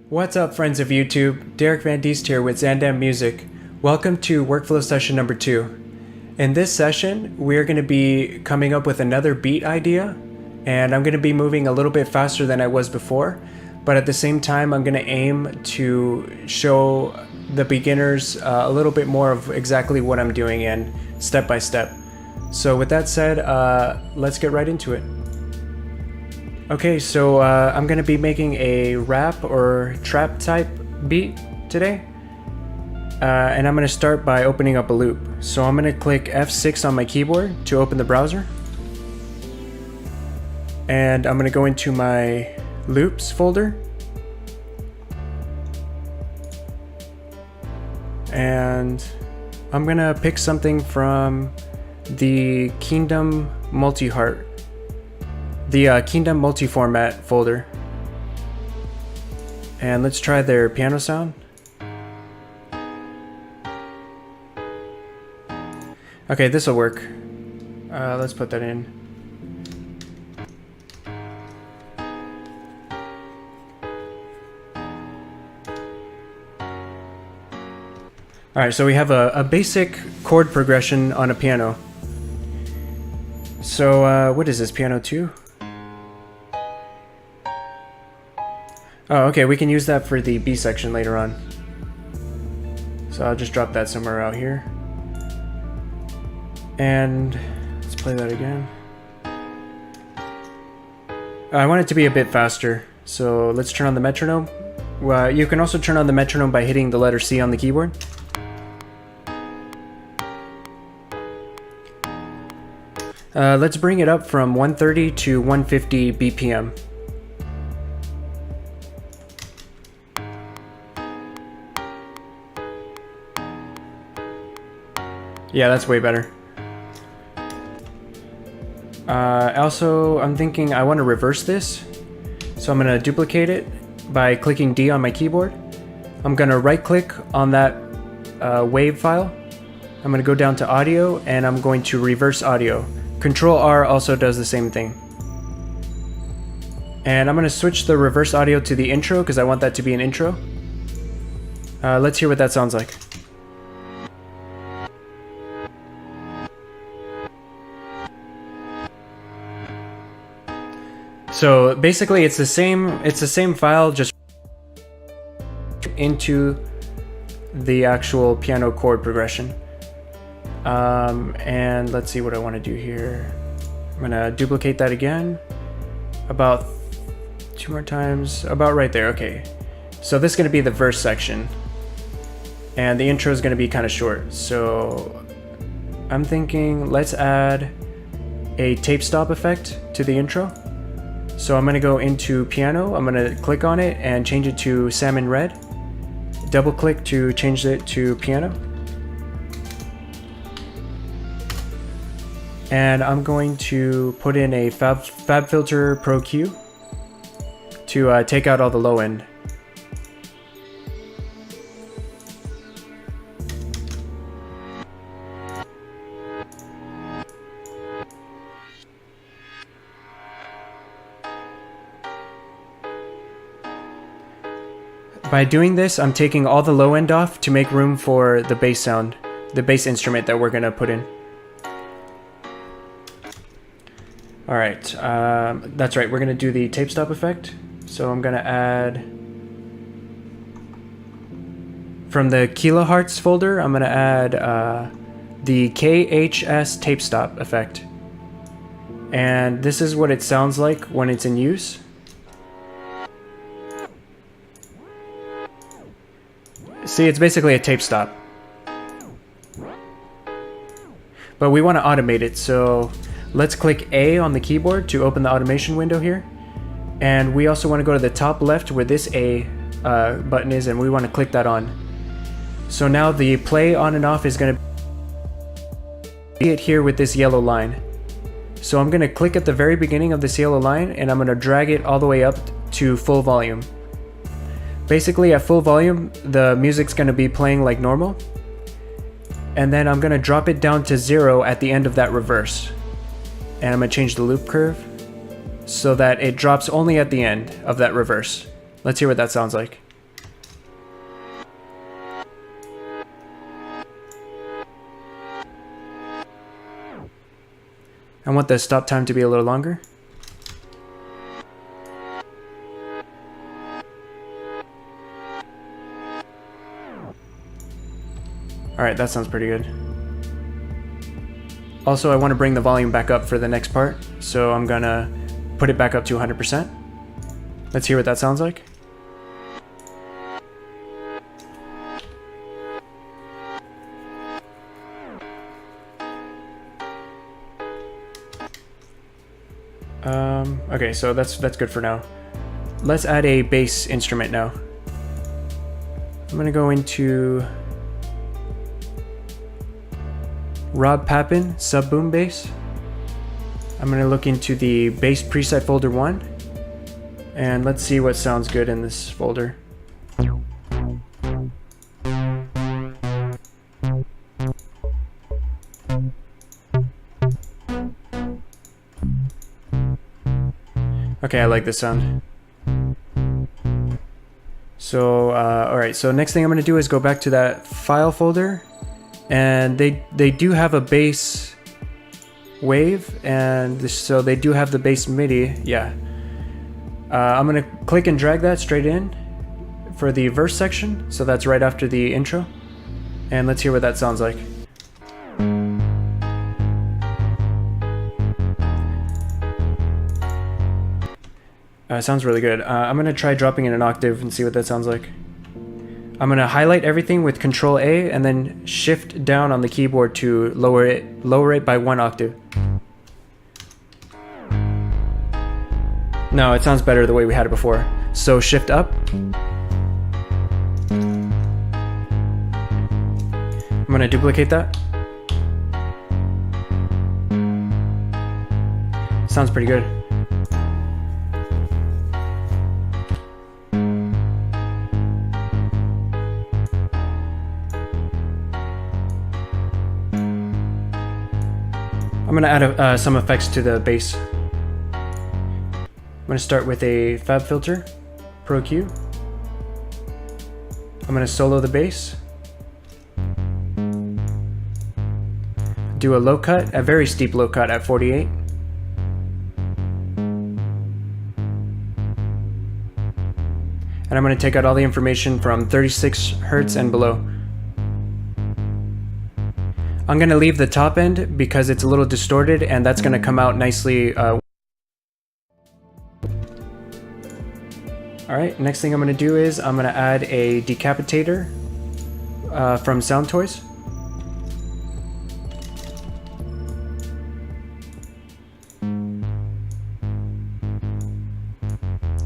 What's up, friends of YouTube? Derek Van Diest here with Zaandam Music. Welcome to workflow session number 2. In this session, we're going to be coming up with another beat idea, and I'm going to be moving a little bit faster than I was before, but at the same time, I'm going to aim to show the beginners a little bit more of exactly what I'm doing and step by step. So with that said, let's get right into it. Okay, so I'm going to be making a rap or trap type beat today. And I'm going to start by opening up a loop. So I'm going to click F6 on my keyboard to open the browser. And I'm going to go into my loops folder. And I'm going to pick something from the Kingdom Multi-Heart. The Kingdom multi-format folder, and let's try their piano sound. Okay, this will work. Let's put that in. Alright, so we have a basic chord progression on a piano. So what is this, piano 2? Oh, okay, we can use that for the B section later on. So I'll just drop that somewhere out here. And let's play that again. I want it to be a bit faster, so let's turn on the metronome. You can also turn on the metronome by hitting the letter C on the keyboard. Let's bring it up from 130 to 150 BPM. Yeah, that's way better. Also, I'm thinking I want to reverse this. So I'm going to duplicate it by clicking D on my keyboard. I'm going to right click on that wave file. I'm going to go down to audio and I'm going to reverse audio. Control R also does the same thing. And I'm going to switch the reverse audio to the intro because I want that to be an intro. Let's hear what that sounds like. So basically it's the same file, just into the actual piano chord progression. And let's see what I want to do here. I'm gonna duplicate that again, about 2 more times, about right there. Okay, so this is gonna be the verse section, and the intro is gonna be kind of short. So I'm thinking let's add a tape stop effect to the intro. So I'm going to go into piano, I'm going to click on it and change it to salmon red. Double click to change it to piano. And I'm going to put in a FabFilter Pro Q to take out all the low end. By doing this, I'm taking all the low end off to make room for the bass sound, the bass instrument that we're going to put in. Alright, that's right, we're going to do the tape stop effect. So I'm going to add, from the kilohertz folder, I'm going to add the KHS tape stop effect. And this is what it sounds like when it's in use. See, it's basically a tape stop. But we want to automate it, so let's click A on the keyboard to open the automation window here. And we also want to go to the top left where this A button is, and we want to click that on. So now the play on and off is going to be it here with this yellow line. So I'm going to click at the very beginning of this yellow line, and I'm going to drag it all the way up to full volume. Basically, at full volume, the music's going to be playing like normal. and then I'm gonna drop it down to 0 at the end of that reverse. And I'm gonna change the loop curve so that it drops only at the end of that reverse. Let's hear what that sounds like. I want the stop time to be a little longer. Alright, that sounds pretty good. Also, I want to bring the volume back up for the next part, so I'm gonna put it back up to 100%. Let's hear what that sounds like. Okay, so that's good for now. Let's add a bass instrument now. I'm gonna go into Rob Papin sub boom bass. I'm gonna look into the bass preset folder 1, and let's see what sounds good in this folder. Okay, I like this sound. So, alright, so next thing I'm going to do is go back to that file folder, and they do have a bass wave, and so they do have the bass MIDI, yeah. I'm going to click and drag that straight in for the verse section, so that's right after the intro, and let's hear what that sounds like. Sounds really good. I'm going to try dropping in an octave and see what that sounds like. I'm going to highlight everything with Control A and then Shift down on the keyboard to lower it by 1 octave. No, it sounds better the way we had it before. So Shift up. I'm going to duplicate that. Sounds pretty good. I'm going to add some effects to the bass. I'm going to start with a Fab Filter, Pro Q. I'm going to solo the bass. Do a low cut, a very steep low cut at 48. And I'm going to take out all the information from 36 Hertz and below. I'm going to leave the top end because it's a little distorted, and that's going to come out nicely. Alright, next thing I'm going to do is I'm going to add a decapitator from Sound Toys.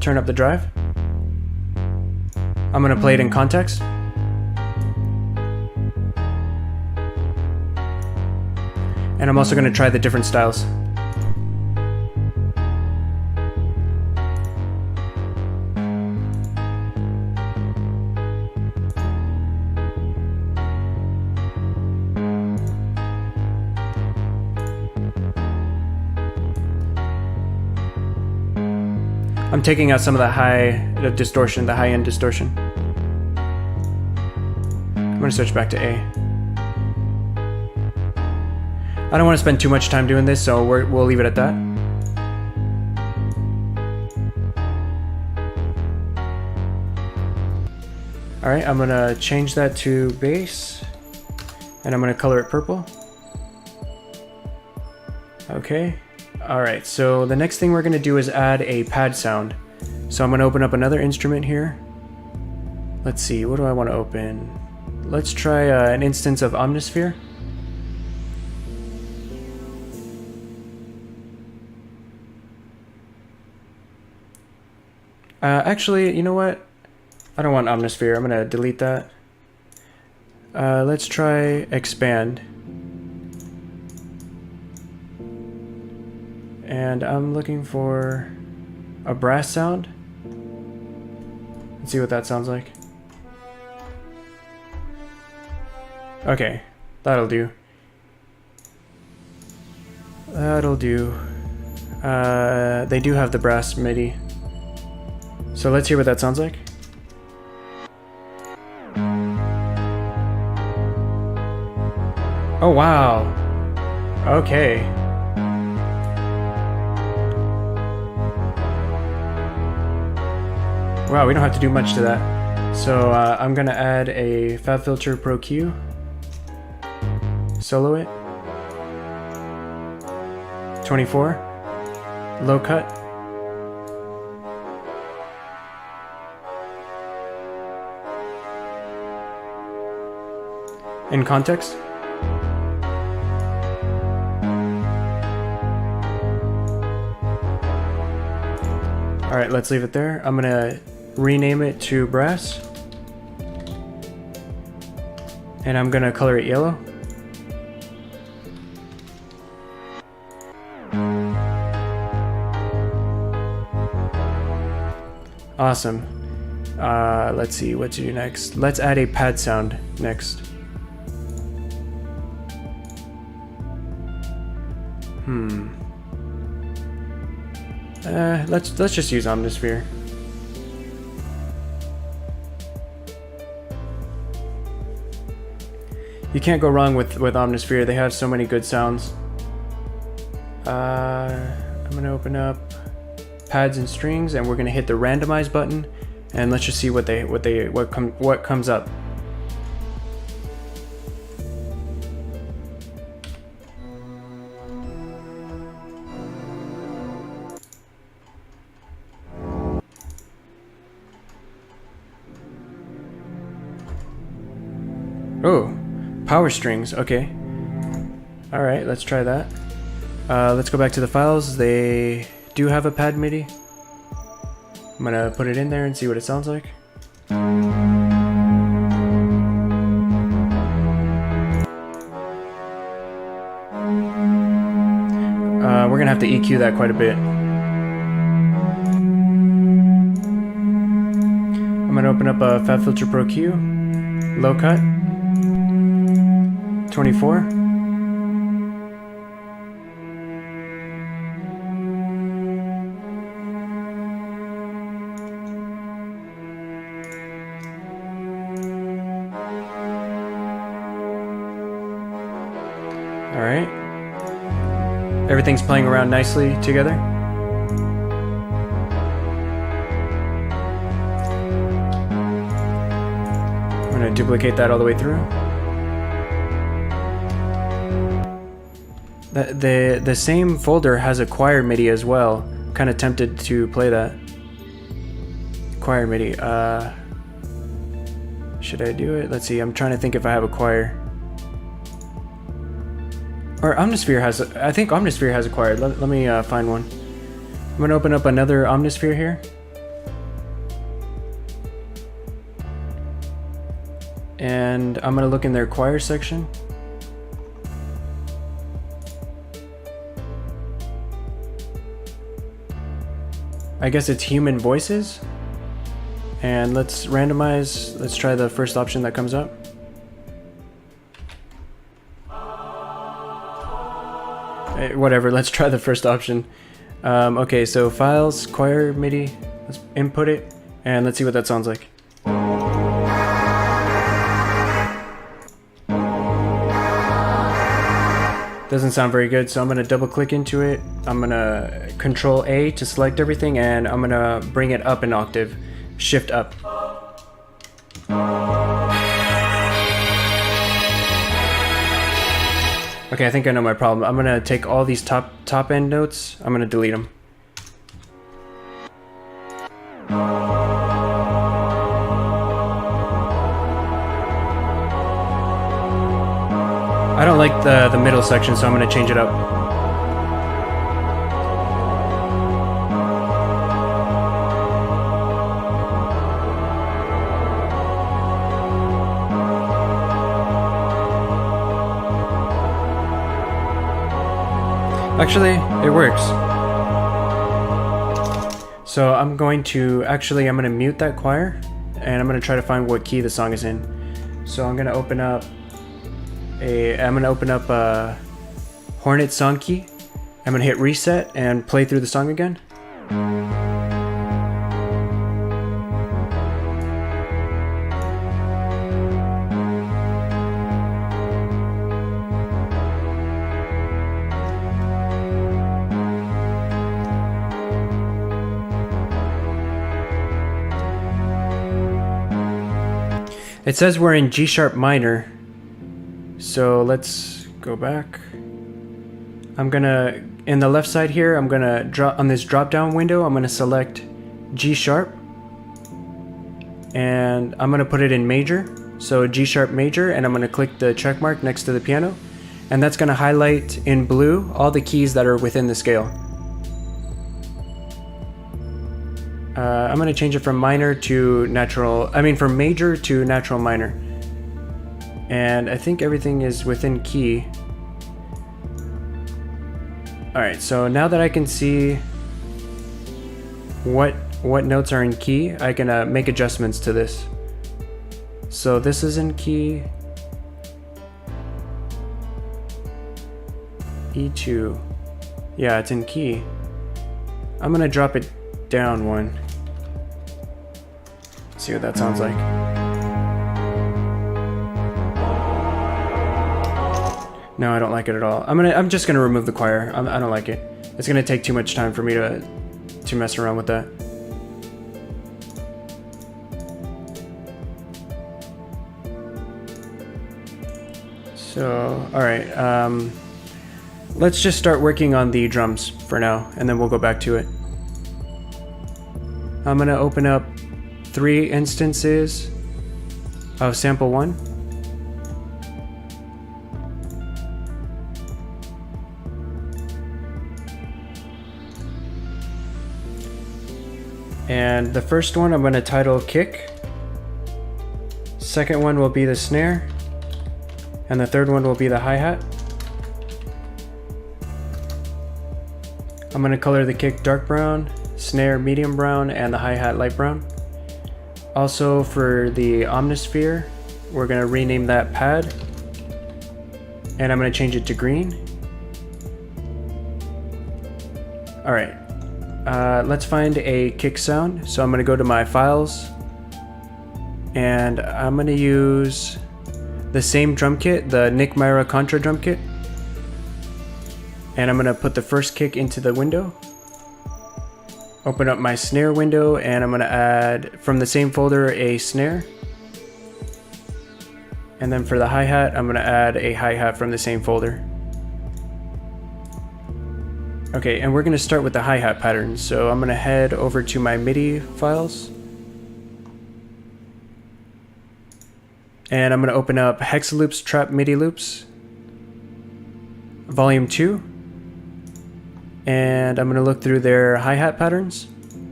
Turn up the drive. I'm going to play it in context. And I'm also going to try the different styles. I'm taking out some of the distortion, the high-end distortion. I'm going to switch back to A. I don't want to spend too much time doing this, so we'll leave it at that. Alright, I'm going to change that to bass, and I'm going to color it purple. Okay, alright, so the next thing we're going to do is add a pad sound. So I'm going to open up another instrument here. Let's see, what do I want to open? Let's try an instance of Omnisphere. Actually, you know what? I don't want Omnisphere. I'm going to delete that. Let's try Expand. And I'm looking for a brass sound. Let's see what that sounds like. Okay. That'll do. That'll do. They do have the brass MIDI. So let's hear what that sounds like. Oh wow. Okay. Wow, we don't have to do much to that. So I'm gonna add a FabFilter Pro Q. Solo it. 24. Low cut. In context. Alright, let's leave it there. I'm gonna rename it to brass. And I'm gonna color it yellow. Awesome. Let's see what to do next. Let's add a pad sound next. Let's just use Omnisphere. You can't go wrong with Omnisphere. They have so many good sounds. I'm gonna open up pads and strings, and we're gonna hit the randomize button, and let's just see what comes up. Oh, power strings, okay. Alright, let's try that. Let's go back to the files. They do have a pad MIDI. I'm gonna put it in there and see what it sounds like. We're gonna have to EQ that quite a bit. I'm gonna open up a FabFilter Pro Q, low cut. 24. All right. Everything's playing around nicely together. I'm going to duplicate that all the way through. The same folder has a choir MIDI as well. I'm kind of tempted to play that. Choir MIDI. Should I do it? Let's see. I'm trying to think if I have a choir. Or Omnisphere has. I think Omnisphere has a choir. Let me find one. I'm gonna open up another Omnisphere here. And I'm gonna look in their choir section. I guess it's human voices. And let's randomize. Let's try the first option that comes up. Whatever, let's try the first option. Okay, so files, choir MIDI. Let's input it, and let's see what that sounds like. Doesn't sound very good, so I'm gonna double click into it. I'm gonna Control A to select everything, and I'm gonna bring it up an octave. Shift up. Okay, I think I know my problem. I'm gonna take all these top end notes. I'm gonna delete them. I don't like the middle section, so I'm gonna change it up. Actually, it works. So I'm going to mute that choir, and I'm gonna try to find what key the song is in. So I'm gonna open up I'm gonna open up a Hornet song key. I'm gonna hit reset and play through the song again. It says we're in G sharp minor, so let's go back. I'm gonna, in the left side here, I'm gonna drop on this drop down window, I'm gonna select G sharp, and I'm gonna put it in major, so G sharp major, and I'm gonna click the check mark next to the piano, and that's gonna highlight in blue all the keys that are within the scale. I'm going to change it from minor to natural, from major to natural minor. And I think everything is within key. Alright, so now that I can see what notes are in key, I can make adjustments to this. So this is in key. E2. Yeah, it's in key. I'm going to drop it down one. See what that sounds like. No, I don't like it at all. I'm just gonna remove the choir. I don't like it. It's gonna take too much time for me to mess around with that. So, all right. Let's just start working on the drums for now, and then we'll go back to it. I'm gonna open up 3 instances of sample 1. And the first one I'm going to title kick. Second one will be the snare. And the third one will be the hi-hat. I'm going to color the kick dark brown, snare medium brown, and the hi-hat light brown. Also for the Omnisphere, we're going to rename that pad, and I'm going to change it to green. Alright, let's find a kick sound. So I'm going to go to my files, and I'm going to use the same drum kit, the Nick Myra Contra drum kit. And I'm going to put the first kick into the window. Open up my snare window, and I'm going to add from the same folder a snare. And then for the hi-hat, I'm going to add a hi-hat from the same folder. Okay, and we're going to start with the hi-hat pattern. So I'm going to head over to my MIDI files. And I'm going to open up Hexaloops Trap MIDI Loops, Volume 2. And I'm going to look through their hi-hat patterns.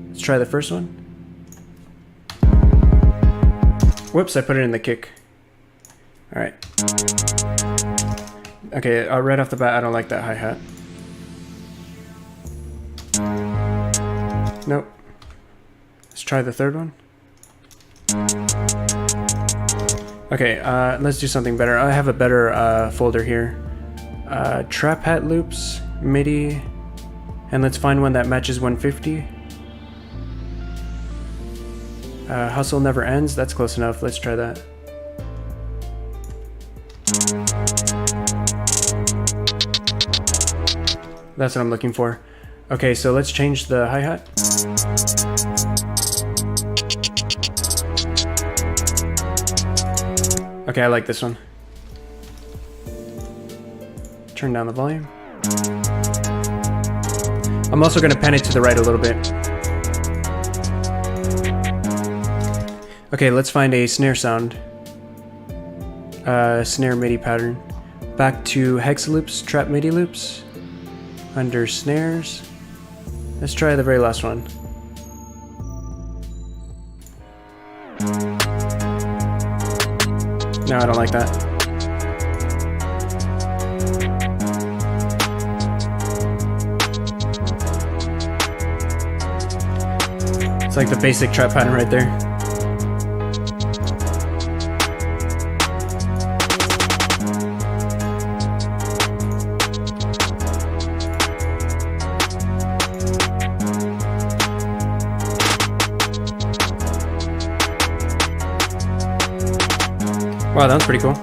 Let's try the first one. Whoops, I put it in the kick. Alright. Okay, right off the bat, I don't like that hi-hat. Nope. Let's try the third one. Okay, let's do something better. I have a better folder here. Trap hat loops, MIDI, and let's find one that matches 150. Hustle never ends, that's close enough. Let's try that. That's what I'm looking for. Okay, so let's change the hi-hat. Okay, I like this one. Turn down the volume. I'm also going to pan it to the right a little bit. Okay, let's find a snare sound. Snare MIDI pattern. Back to Hexaloops Trap MIDI Loops. Under snares. Let's try the very last one. No, I don't like that. It's like the basic trap pattern right there. Wow, that was pretty cool.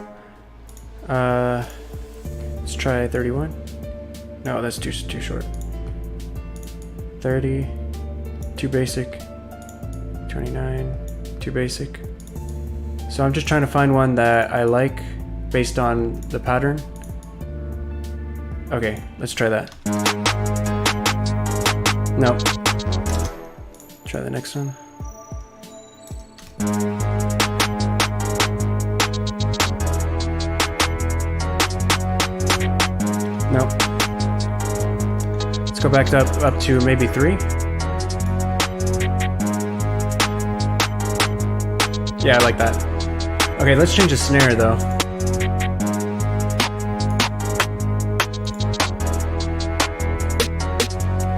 Let's try 31. No, that's too short. 30, too basic. 29, too basic. So I'm just trying to find one that I like based on the pattern. Okay, let's try that. Nope. Try the next one. Nope. Let's go back up to maybe 3. Yeah, I like that. Okay, let's change the snare though.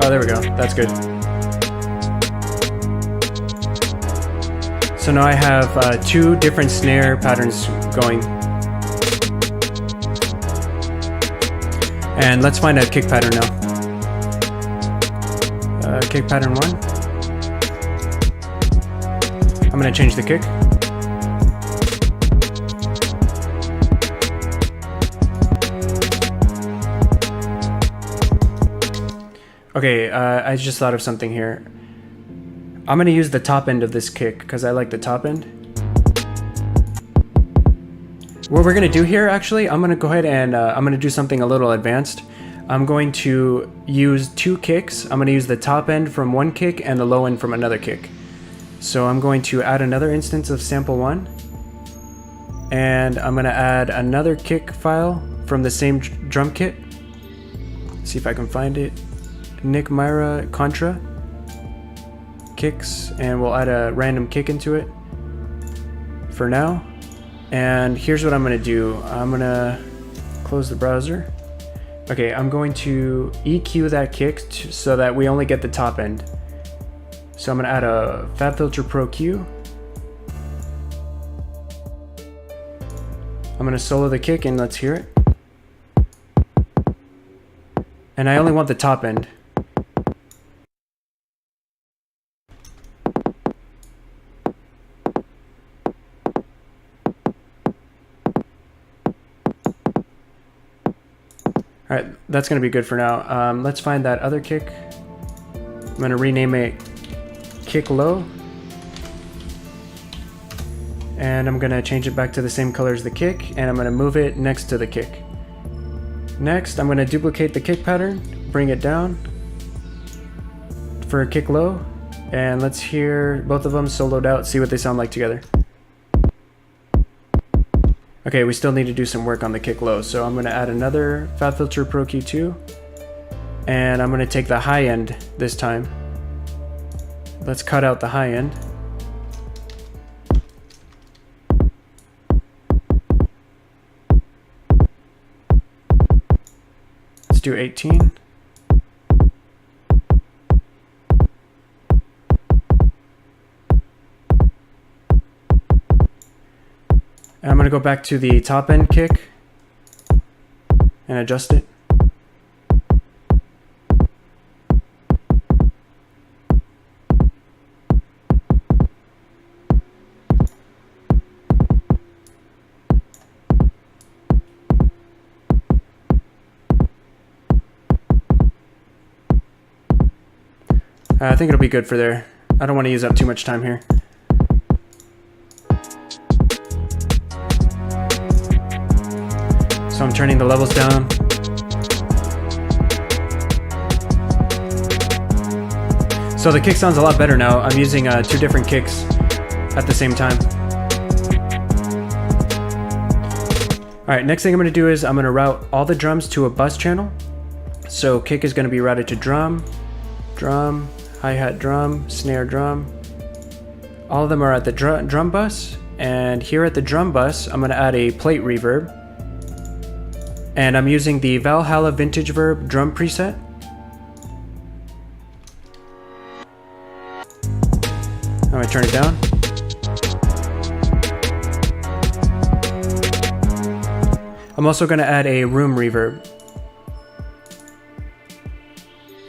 Oh, there we go. That's good. So now I have 2 different snare patterns going. And let's find a kick pattern now. Kick pattern 1. I'm gonna change the kick. Okay, I just thought of something here. I'm gonna use the top end of this kick because I like the top end. What we're gonna do here, actually, I'm gonna go ahead and I'm gonna do something a little advanced. I'm going to use 2 kicks. I'm gonna use the top end from one kick and the low end from another kick. So I'm going to add another instance of sample 1. And I'm gonna add another kick file from the same drum kit. See if I can find it. Nick Myra Contra kicks, and we'll add a random kick into it for now. And here's what I'm gonna do. I'm gonna close the browser. Okay, I'm going to EQ that kick so that we only get the top end. So I'm gonna add a FabFilter Pro Q. I'm gonna solo the kick and let's hear it. And I only want the top end. All right, that's gonna be good for now. Let's find that other kick. I'm gonna rename it kick low. And I'm gonna change it back to the same color as the kick, and I'm gonna move it next to the kick. Next, I'm gonna duplicate the kick pattern, bring it down for a kick low, and let's hear both of them soloed out, see what they sound like together. Okay, we still need to do some work on the kick low, so I'm gonna add another FabFilter Pro Q2, and I'm gonna take the high end this time. Let's cut out the high end. Let's do 18. And I'm gonna go back to the top end kick and adjust it. I think it'll be good for there. I don't want to use up too much time here. So I'm turning the levels down. So the kick sounds a lot better now. I'm using 2 different kicks at the same time. All right, next thing I'm gonna do is I'm gonna route all the drums to a bus channel. So kick is gonna be routed to drum, drum, hi-hat drum, snare drum. All of them are at the drum bus, and here at the drum bus, I'm gonna add a plate reverb. And I'm using the Valhalla Vintage Verb drum preset. I'm gonna turn it down. I'm also gonna add a room reverb.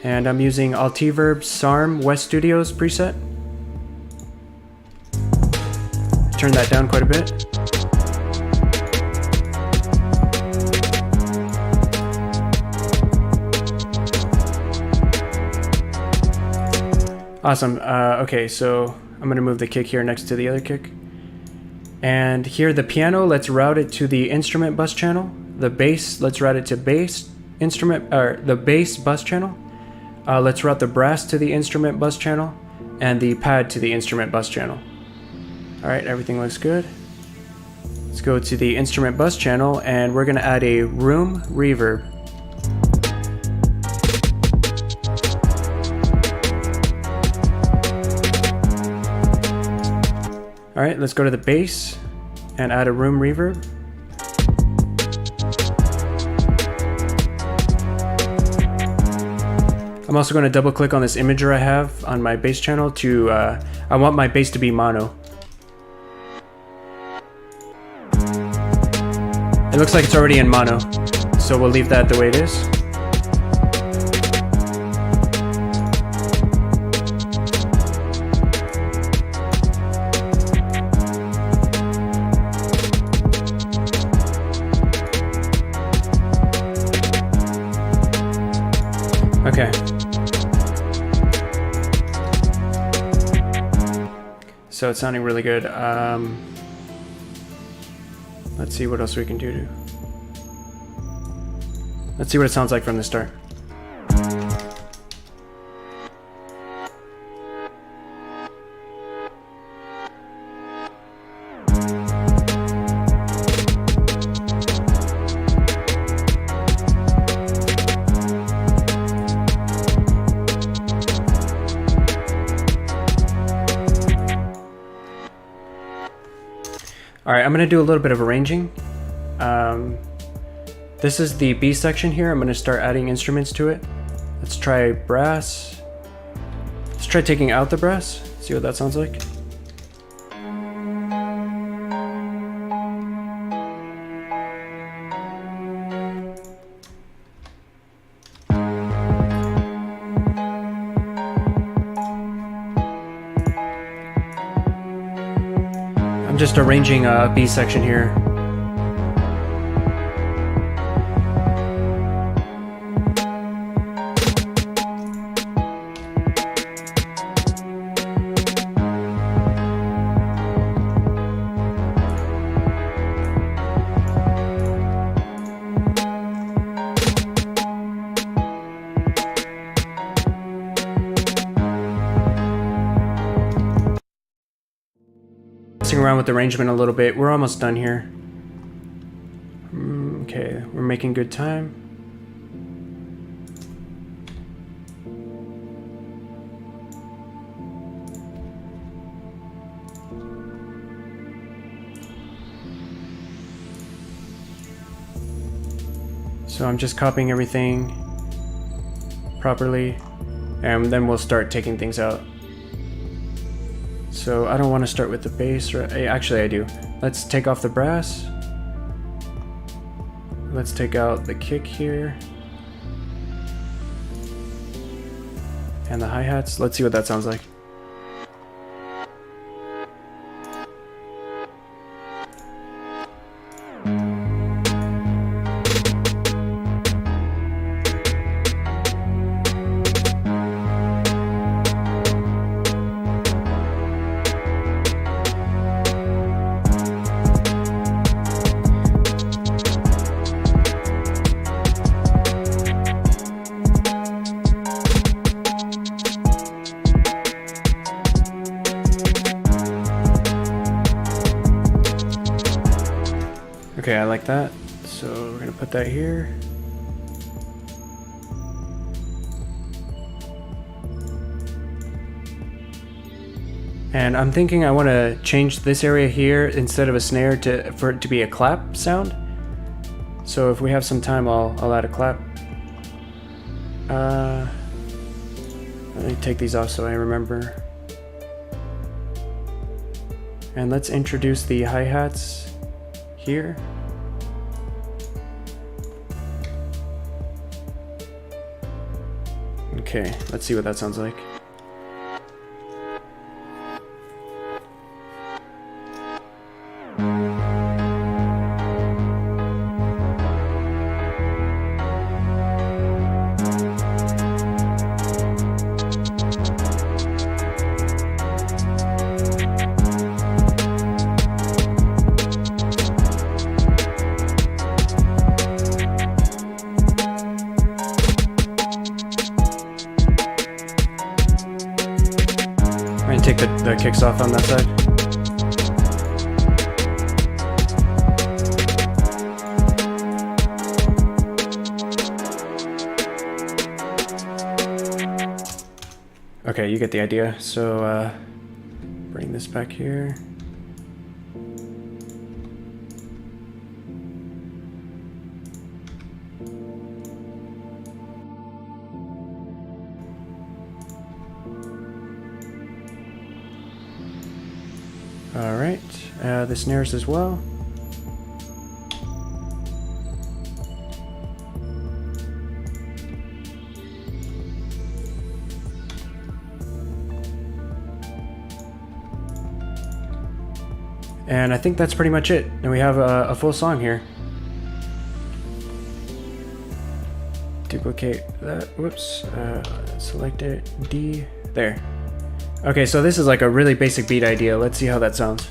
And I'm using Altiverb SARM West Studios preset. Turn that down quite a bit. Awesome. Okay, so I'm gonna move the kick here next to the other kick. And here the piano, let's route it to the instrument bus channel. The bass, let's route it to bass instrument, or the bass bus channel. Let's route the brass to the instrument bus channel, and the pad to the instrument bus channel. All right, everything looks good. Let's go to the instrument bus channel, and we're gonna add a room reverb. All right, let's go to the bass and add a room reverb. I'm also going to double click on this imager I have on my bass channel to, I want my bass to be mono. It looks like it's already in mono, so we'll leave that the way it is. Okay. So it's sounding really good. Let's see what else we can do. Let's see what it sounds like from the start. All right, I'm gonna do a little bit of arranging. This is the B section here. I'm gonna start adding instruments to it. Let's try brass. Let's try taking out the brass, see what that sounds like. I'm just arranging a B section here. Messing around with the arrangement a little bit. We're almost done here. Okay, we're making good time. So I'm just copying everything properly, and then we'll start taking things out. So I don't want to start with the bass, right? Actually I do. Let's take off the brass. Let's take out the kick here. And the hi-hats. Let's see what that sounds like. Okay, I like that. So we're gonna put that here. And I'm thinking I want to change this area here instead of a snare for it to be a clap sound. So if we have some time, I'll add a clap. Let me take these off so I remember. And let's introduce the hi-hats here. Okay, let's see what that sounds like. the kicks off on that side. Okay, you get the idea. So bring this back here. Alright, the snares as well. And I think that's pretty much it. And we have a full song here. Duplicate that, whoops, select it, D, there. Okay, so this is like a really basic beat idea. Let's see how that sounds.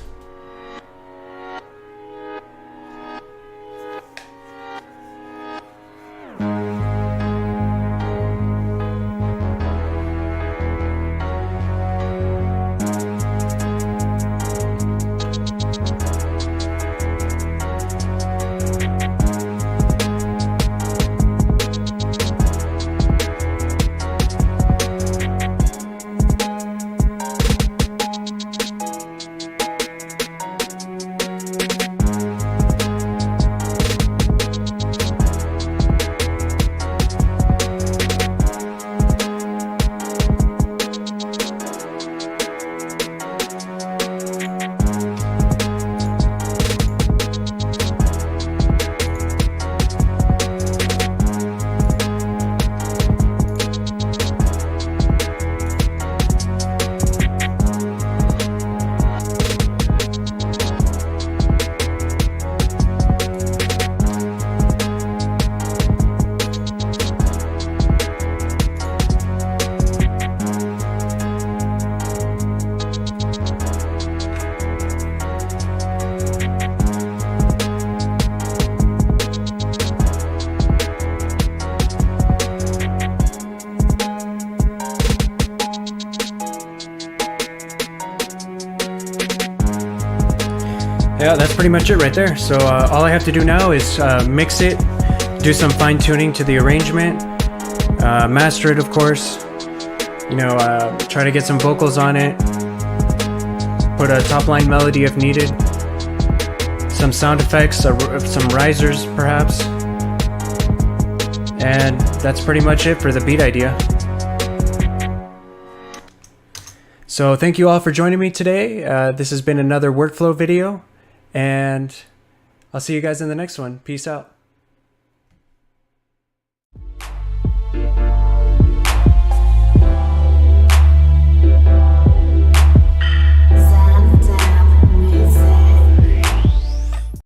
Yeah, that's pretty much it right there. So all I have to do now is mix it, do some fine tuning to the arrangement, master it, of course, you know, try to get some vocals on it, put a top line melody if needed, some sound effects, some risers perhaps, and that's pretty much it for the beat idea. So thank you all for joining me today. This has been another workflow video, and I'll see you guys in the next one. Peace out.